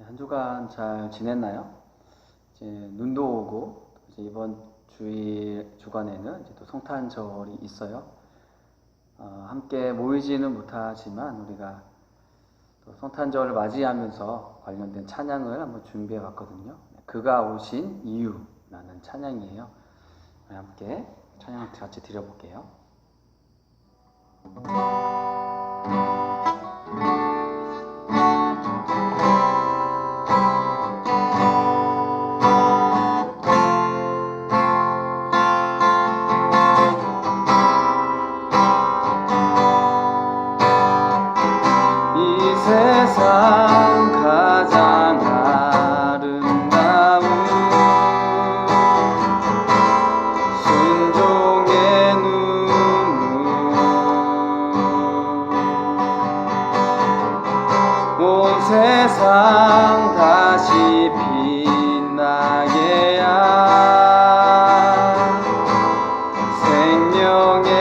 한 주간 잘 지냈나요? 이제 눈도 오고 이제 이번 주간에는 이제 또 성탄절이 있어요. 함께 모이지는 못하지만 우리가 또 성탄절을 맞이하면서 관련된 찬양을 한번 준비해 봤거든요. 그가 오신 이유라는 찬양이에요. 함께 찬양을 같이 드려볼게요. 세상 가장 아름다운 순종의 눈물 온 세상 다시 빛나게 한 생명의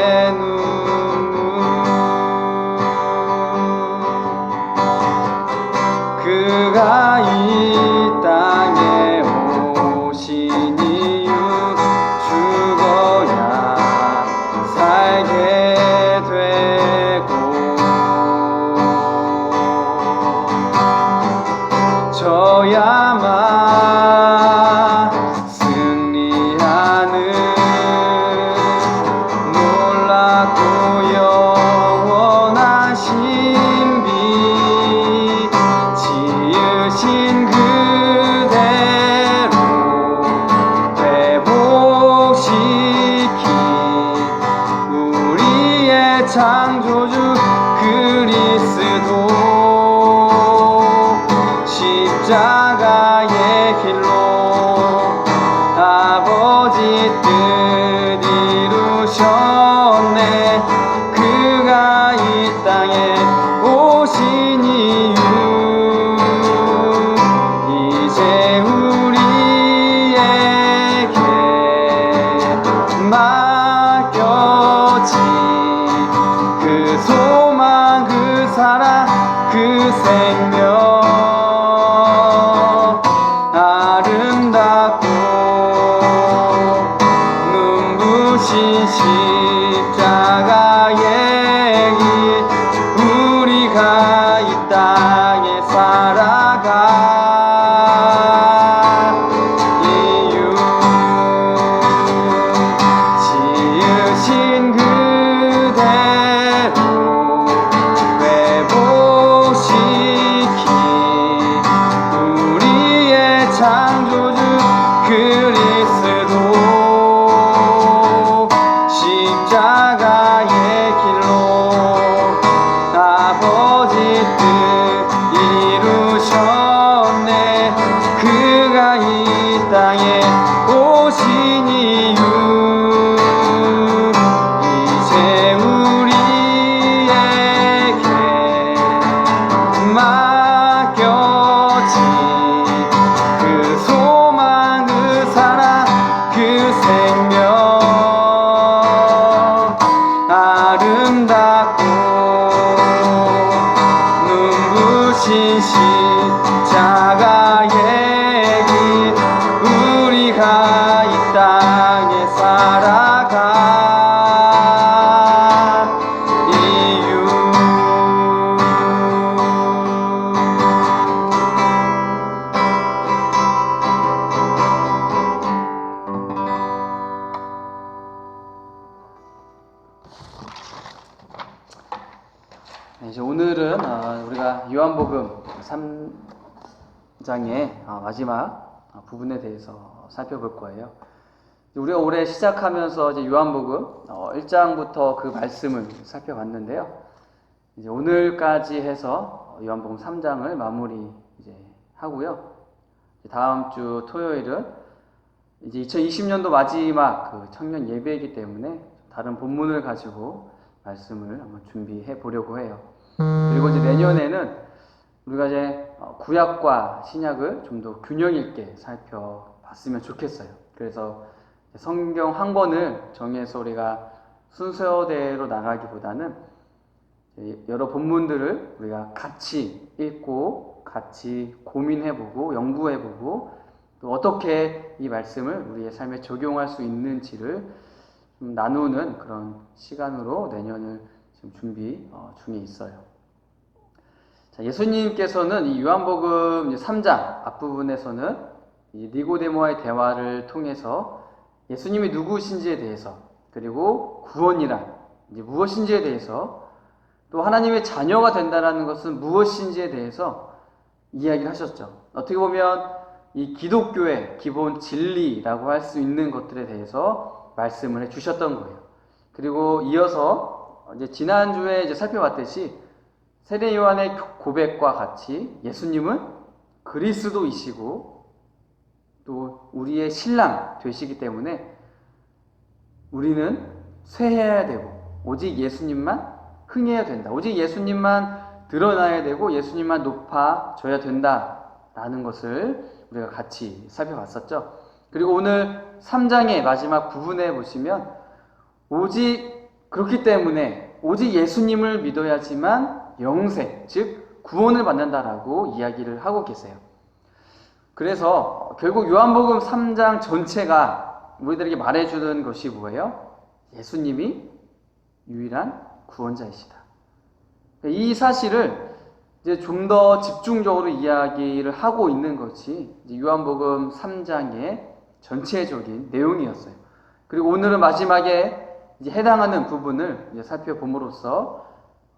그가 이 땅에 오신 이유 죽어야 살게 되고 져야만 승리하는 놀랍고 영원한 신비 지으신 그대로 회복시킨 우리의 창조주 그리스도 십자가의 길로 아버지 뜻 이루셨네. 그가 이 땅에 오신 이유 이제 우리에게 맡겨진 그 소망 그 사랑 그 생명 아름답고 눈부신 십자가의 길 우리가 이 땅에 살아가 이유 지으신 그대로 회복시킨 우리의 창조주 그리스도 십자가의 길로 아버지 뜻 이루셨네. 그가 이 땅에 오신 이유 이제 우리에게 맡겨진 그 소망 그 사랑 그 생명 아름답고 눈부신 십자가의 길 우리가 이 땅에 살아가 이유 이제 오늘은 우리가 요한복음 3장의 마지막 부분에 대해서 살펴볼 거예요. 우리가 올해 시작하면서 이제 요한복음 1장부터 그 말씀을 살펴봤는데요. 이제 오늘까지 해서 요한복음 3장을 마무리 이제 하고요. 다음 주 토요일은 이제 2020년도 마지막 그 청년 예배이기 때문에 다른 본문을 가지고 말씀을 한번 준비해 보려고 해요. 그리고 이제 내년에는 우리가 이제 구약과 신약을 좀 더 균형 있게 살펴봤으면 좋겠어요. 그래서 성경 한 권을 정해서 우리가 순서대로 나가기보다는 여러 본문들을 우리가 같이 읽고 같이 고민해보고 연구해보고 또 어떻게 이 말씀을 우리의 삶에 적용할 수 있는지를 좀 나누는 그런 시간으로 내년을 지금 준비 중에 있어요. 자, 예수님께서는 이 요한복음 3장 앞부분에서는 이 니고데모와의 대화를 통해서 예수님이 누구신지에 대해서, 그리고 구원이란 이제 무엇인지에 대해서, 또 하나님의 자녀가 된다는 것은 무엇인지에 대해서 이야기를 하셨죠. 어떻게 보면 이 기독교의 기본 진리라고 할 수 있는 것들에 대해서 말씀을 해 주셨던 거예요. 그리고 이어서 이제 지난주에 이제 살펴봤듯이 세례 요한의 고백과 같이 예수님은 그리스도이시고 또 우리의 신랑 되시기 때문에 우리는 쇠해야 되고 오직 예수님만 흥해야 된다. 오직 예수님만 드러나야 되고 예수님만 높아져야 된다라는 것을 우리가 같이 살펴봤었죠. 그리고 오늘 3장의 마지막 부분에 보시면 오직 그렇기 때문에 오직 예수님을 믿어야지만 영생, 즉 구원을 받는다라고 이야기를 하고 계세요. 그래서 결국 요한복음 3장 전체가 우리들에게 말해주는 것이 뭐예요? 예수님이 유일한 구원자이시다. 이 사실을 이제 좀 더 집중적으로 이야기를 하고 있는 것이 요한복음 3장의 전체적인 내용이었어요. 그리고 오늘은 마지막에 이제 해당하는 부분을 이제 살펴봄으로써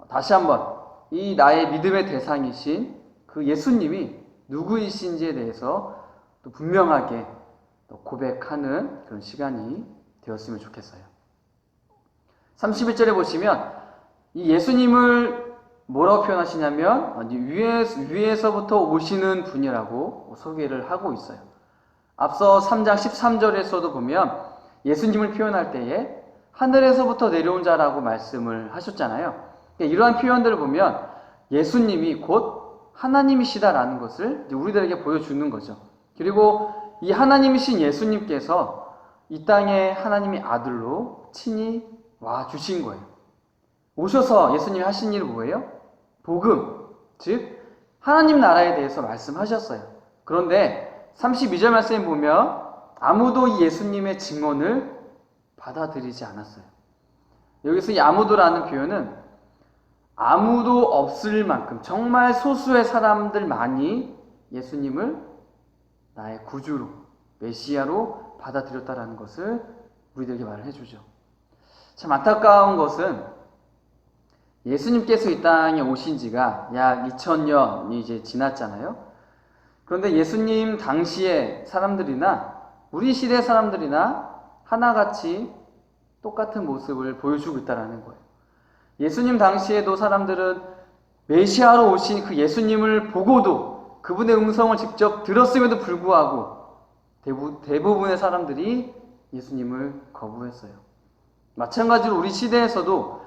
다시 한번 이 나의 믿음의 대상이신 그 예수님이 누구이신지에 대해서 또 분명하게 또 고백하는 그런 시간이 되었으면 좋겠어요. 31절에 보시면 이 예수님을 뭐라고 표현하시냐면 위에서부터 오시는 분이라고 소개를 하고 있어요. 앞서 3장 13절에서도 보면 예수님을 표현할 때에 하늘에서부터 내려온 자라고 말씀을 하셨잖아요. 이러한 표현들을 보면 예수님이 곧 하나님이시다라는 것을 우리들에게 보여주는 거죠. 그리고 이 하나님이신 예수님께서 이 땅에 하나님의 아들로 친히 와 주신 거예요. 오셔서 예수님이 하신 일은 뭐예요? 복음, 즉 하나님 나라에 대해서 말씀하셨어요. 그런데 32절 말씀에 보면 아무도 이 예수님의 증언을 받아들이지 않았어요. 여기서 이 아무도라는 표현은 아무도 없을 만큼 정말 소수의 사람들만이 예수님을 나의 구주로, 메시아로 받아들였다라는 것을 우리들에게 말을 해주죠. 참 안타까운 것은 예수님께서 이 땅에 오신 지가 약 2000년이 이제 지났잖아요. 그런데 예수님 당시의 사람들이나 우리 시대 사람들이나 하나같이 똑같은 모습을 보여주고 있다는 거예요. 예수님 당시에도 사람들은 메시아로 오신 그 예수님을 보고도 그분의 음성을 직접 들었음에도 불구하고 대부분의 사람들이 예수님을 거부했어요. 마찬가지로 우리 시대에서도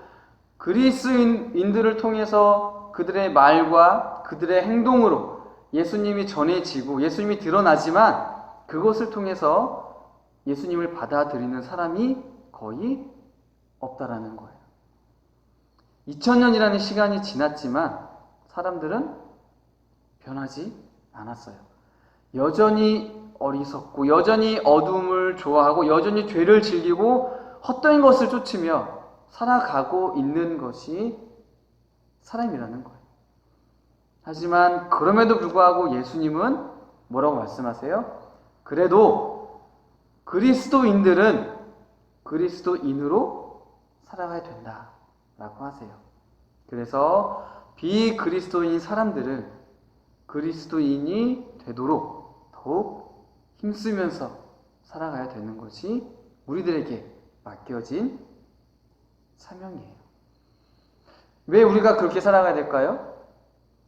그리스인들을 통해서 그들의 말과 그들의 행동으로 예수님이 전해지고 예수님이 드러나지만 그것을 통해서 예수님을 받아들이는 사람이 거의 없다라는 거예요. 2000년이라는 시간이 지났지만 사람들은 변하지 않았어요. 여전히 어리석고 여전히 어둠을 좋아하고 여전히 죄를 즐기고 헛된 것을 쫓으며 살아가고 있는 것이 사람이라는 거예요. 하지만 그럼에도 불구하고 예수님은 뭐라고 말씀하세요? 그래도 그리스도인들은 그리스도인으로 살아가야 된다라고 하세요. 그래서 비그리스도인 사람들은 그리스도인이 되도록 더욱 힘쓰면서 살아가야 되는 것이 우리들에게 맡겨진 사명이에요. 왜 우리가 그렇게 살아가야 될까요?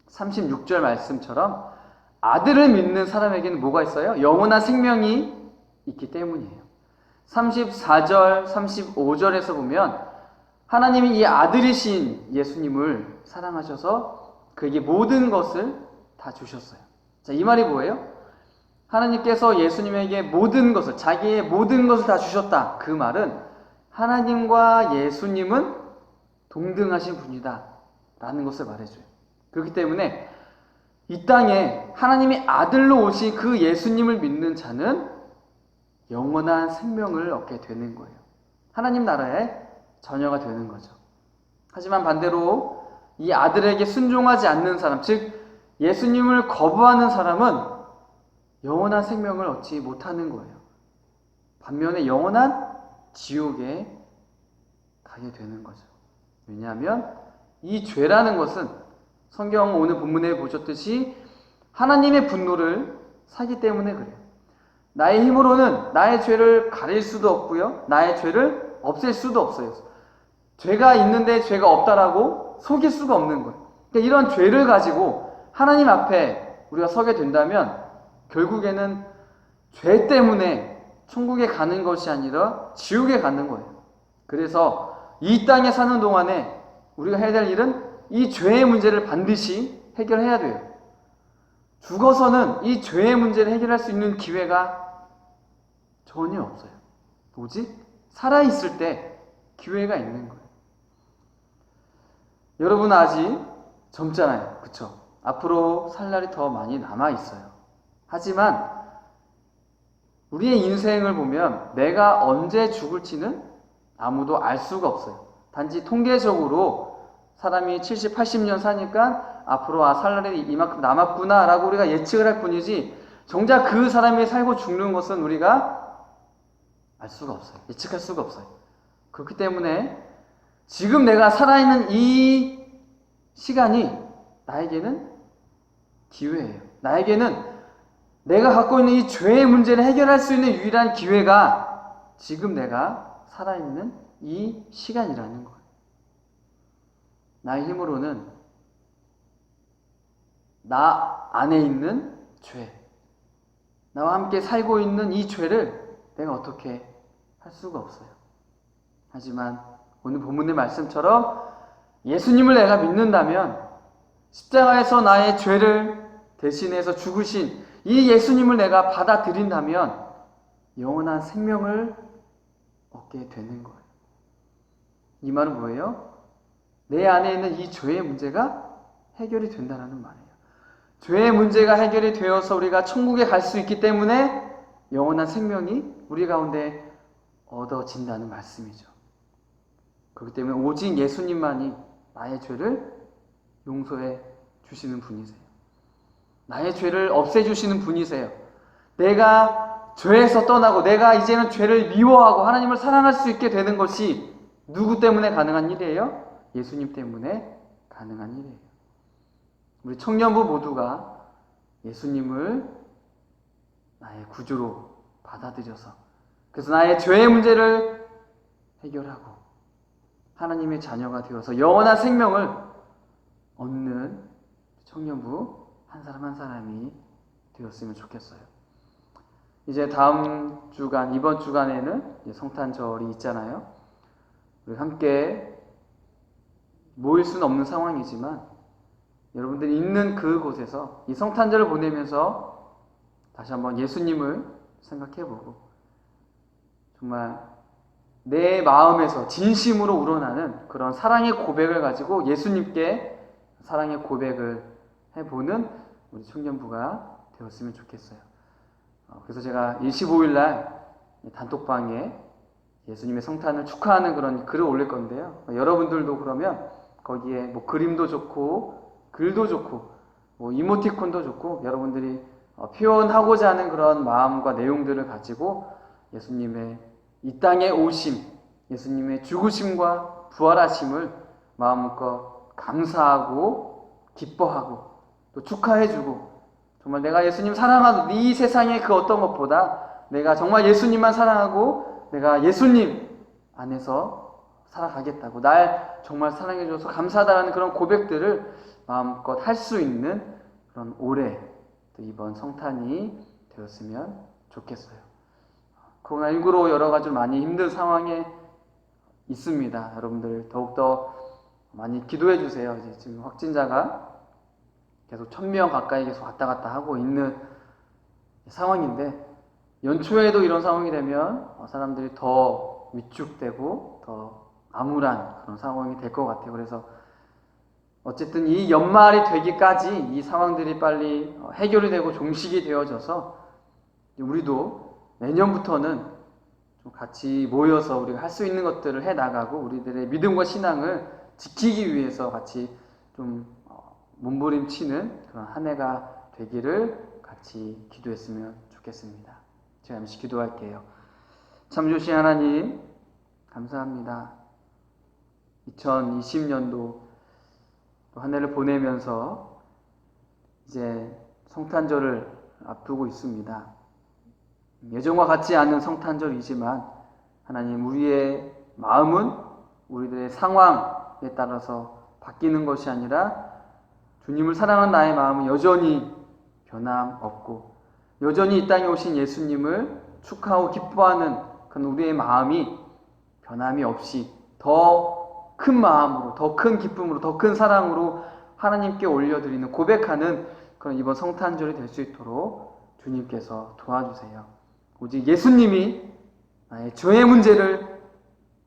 36절 말씀처럼 아들을 믿는 사람에게는 뭐가 있어요? 영원한 생명이 있기 때문이에요. 34절, 35절에서 보면 하나님이 이 아들이신 예수님을 사랑하셔서 그에게 모든 것을 다 주셨어요. 자, 이 말이 뭐예요? 하나님께서 예수님에게 모든 것을, 자기의 모든 것을 다 주셨다. 그 말은 하나님과 예수님은 동등하신 분이다 라는 것을 말해줘요. 그렇기 때문에 이 땅에 하나님의 아들로 오신 그 예수님을 믿는 자는 영원한 생명을 얻게 되는 거예요. 하나님 나라의 자녀가 되는 거죠. 하지만 반대로 이 아들에게 순종하지 않는 사람, 즉 예수님을 거부하는 사람은 영원한 생명을 얻지 못하는 거예요. 반면에 영원한 지옥에 가게 되는 거죠. 왜냐하면 이 죄라는 것은 성경 오늘 본문에 보셨듯이 하나님의 분노를 사기 때문에 그래요. 나의 힘으로는 나의 죄를 가릴 수도 없고요. 나의 죄를 없앨 수도 없어요. 죄가 있는데 죄가 없다라고 속일 수가 없는 거예요. 그러니까 이런 죄를 가지고 하나님 앞에 우리가 서게 된다면 결국에는 죄 때문에 천국에 가는 것이 아니라 지옥에 가는 거예요. 그래서 이 땅에 사는 동안에 우리가 해야 될 일은 이 죄의 문제를 반드시 해결해야 돼요. 죽어서는 이 죄의 문제를 해결할 수 있는 기회가 전혀 없어요. 오직 살아있을 때 기회가 있는 거예요. 여러분 아직 젊잖아요. 그쵸? 앞으로 살 날이 더 많이 남아있어요. 하지만 우리의 인생을 보면 내가 언제 죽을지는 아무도 알 수가 없어요. 단지 통계적으로 사람이 70, 80년 사니까 앞으로 살 날이 이만큼 남았구나 라고 우리가 예측을 할 뿐이지 정작 그 사람이 살고 죽는 것은 우리가 알 수가 없어요. 예측할 수가 없어요. 그렇기 때문에 지금 내가 살아있는 이 시간이 나에게는 기회예요. 나에게는 내가 갖고 있는 이 죄의 문제를 해결할 수 있는 유일한 기회가 지금 내가 살아있는 이 시간이라는 거예요. 나의 힘으로는 나 안에 있는 죄, 나와 함께 살고 있는 이 죄를 내가 어떻게 할 수가 없어요. 하지만 오늘 본문의 말씀처럼 예수님을 내가 믿는다면 십자가에서 나의 죄를 대신해서 죽으신 이 예수님을 내가 받아들인다면 영원한 생명을 얻게 되는 거예요. 이 말은 뭐예요? 내 안에 있는 이 죄의 문제가 해결이 된다는 말이에요. 죄의 문제가 해결이 되어서 우리가 천국에 갈 수 있기 때문에 영원한 생명이 우리 가운데 얻어진다는 말씀이죠. 그렇기 때문에 오직 예수님만이 나의 죄를 용서해 주시는 분이세요. 나의 죄를 없애주시는 분이세요. 내가 죄에서 떠나고 내가 이제는 죄를 미워하고 하나님을 사랑할 수 있게 되는 것이 누구 때문에 가능한 일이에요? 예수님 때문에 가능한 일이에요. 우리 청년부 모두가 예수님을 나의 구주로 받아들여서 그래서 나의 죄의 문제를 해결하고 하나님의 자녀가 되어서 영원한 생명을 얻는 청년부 한 사람 한 사람이 되었으면 좋겠어요. 이제 다음 주간, 이번 주간에는 성탄절이 있잖아요. 우리 함께 모일 수는 없는 상황이지만 여러분들이 있는 그곳에서 이 성탄절을 보내면서 다시 한번 예수님을 생각해보고 정말 내 마음에서 진심으로 우러나는 그런 사랑의 고백을 가지고 예수님께 사랑의 고백을 해보는 우리 청년부가 되었으면 좋겠어요. 그래서 제가 25일날 단톡방에 예수님의 성탄을 축하하는 그런 글을 올릴 건데요. 여러분들도 그러면 거기에 뭐 그림도 좋고 글도 좋고 뭐 이모티콘도 좋고 여러분들이 표현하고자 하는 그런 마음과 내용들을 가지고 예수님의 이 땅에 오심, 예수님의 죽으심과 부활하심을 마음껏 감사하고 기뻐하고 또 축하해주고 정말 내가 예수님 사랑하는 이 세상의 그 어떤 것보다 내가 정말 예수님만 사랑하고 내가 예수님 안에서 살아가겠다고 날 정말 사랑해줘서 감사하다는 그런 고백들을 마음껏 할 수 있는 그런 올해 또 이번 성탄이 되었으면 좋겠어요. 코로나19로 여러 가지로 많이 힘든 상황에 있습니다. 여러분들 더욱더 많이 기도해 주세요. 이제 지금 확진자가 계속 1000명 가까이 계속 왔다 갔다 하고 있는 상황인데 연초에도 이런 상황이 되면 사람들이 더 위축되고 더 암울한 그런 상황이 될 것 같아요. 그래서 어쨌든 이 연말이 되기까지 이 상황들이 빨리 해결이 되고 종식이 되어져서 우리도 내년부터는 좀 같이 모여서 우리가 할 수 있는 것들을 해 나가고 우리들의 믿음과 신앙을 지키기 위해서 같이 좀 몸부림치는 그런 한 해가 되기를 같이 기도했으면 좋겠습니다. 제가 잠시 기도할게요. 참 좋으신 하나님, 감사합니다. 2020년도 한 해를 보내면서 이제 성탄절을 앞두고 있습니다. 예전과 같지 않은 성탄절이지만 하나님, 우리의 마음은 우리들의 상황에 따라서 바뀌는 것이 아니라 주님을 사랑하는 나의 마음은 여전히 변함없고 여전히 이 땅에 오신 예수님을 축하하고 기뻐하는 그런 우리의 마음이 변함이 없이 더 큰 마음으로, 더 큰 기쁨으로, 더 큰 사랑으로 하나님께 올려드리는, 고백하는 그런 이번 성탄절이 될 수 있도록 주님께서 도와주세요. 오직 예수님이 나의 죄의 문제를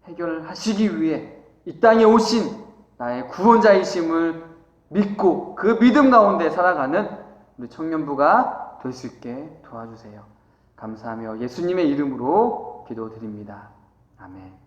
해결하시기 위해 이 땅에 오신 나의 구원자이심을 믿고 그 믿음 가운데 살아가는 우리 청년부가 될 수 있게 도와주세요. 감사하며 예수님의 이름으로 기도드립니다. 아멘.